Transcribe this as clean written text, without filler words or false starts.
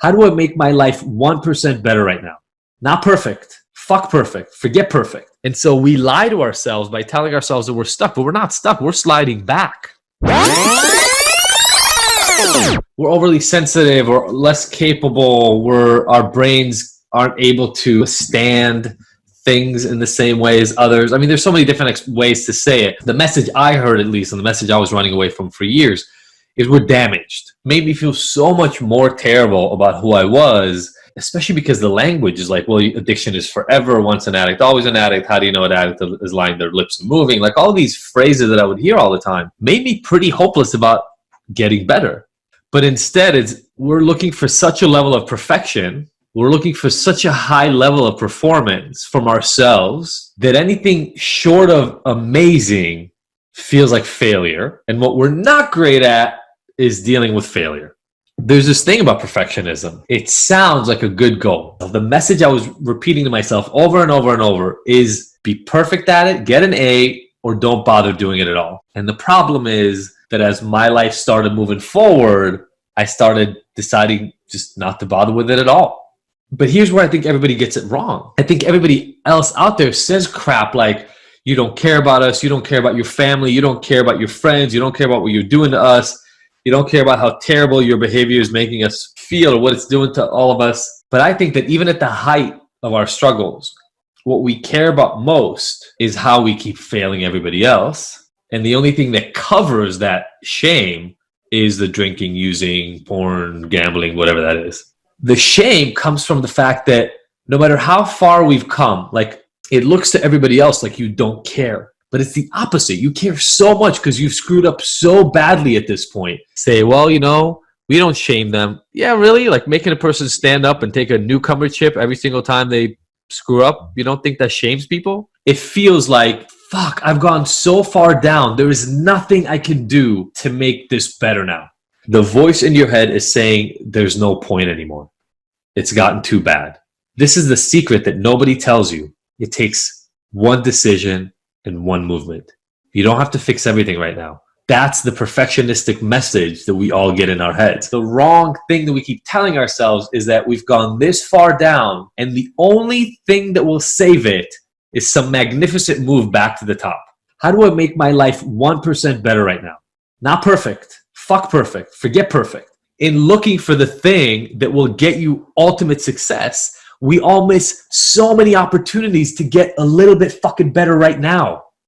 How do I make my life 1% better right now? Not perfect. Fuck perfect. Forget perfect. And so we lie to ourselves by telling ourselves that we're stuck, but we're not stuck. We're sliding back. We're overly sensitive or less capable. Our brains aren't able to withstand things in the same way as others. I mean, there's so many different ways to say it. The message I heard, at least, and the message I was running away from for years, is we're damaged. Made me feel so much more terrible about who I was, especially because the language is like, well, addiction is forever. Once an addict, always an addict. How do you know an addict is lying their lips and moving? Like all these phrases that I would hear all the time made me pretty hopeless about getting better. But instead, we're looking for such a level of perfection. We're looking for such a high level of performance from ourselves that anything short of amazing feels like failure. And what we're not great at is dealing with failure. There's this thing about perfectionism. It sounds like a good goal. The message I was repeating to myself over and over and over is be perfect at it, get an A, or don't bother doing it at all. And the problem is that as my life started moving forward, I started deciding just not to bother with it at all. But here's where I think everybody gets it wrong. I think everybody else out there says crap like, you don't care about us, you don't care about your family, you don't care about your friends, you don't care about what you're doing to us, you don't care about how terrible your behavior is making us feel or what it's doing to all of us. But I think that even at the height of our struggles, what we care about most is how we keep failing everybody else. And the only thing that covers that shame is the drinking, using, porn, gambling, whatever that is. The shame comes from the fact that no matter how far we've come, like it looks to everybody else like you don't care. But it's the opposite. You care so much because you've screwed up so badly at this point. Say, well, you know, we don't shame them. Yeah, really? Like making a person stand up and take a newcomer chip every single time they screw up? You don't think that shames people? It feels like, fuck, I've gone so far down. There is nothing I can do to make this better now. The voice in your head is saying there's no point anymore. It's gotten too bad. This is the secret that nobody tells you. It takes one decision and one movement. You don't have to fix everything right now. That's the perfectionistic message that we all get in our heads. The wrong thing that we keep telling ourselves is that we've gone this far down and the only thing that will save it is some magnificent move back to the top. How do I make my life 1% better right now? Not perfect. Fuck perfect. Forget perfect. In looking for the thing that will get you ultimate success, we all miss so many opportunities to get a little bit fucking better right now.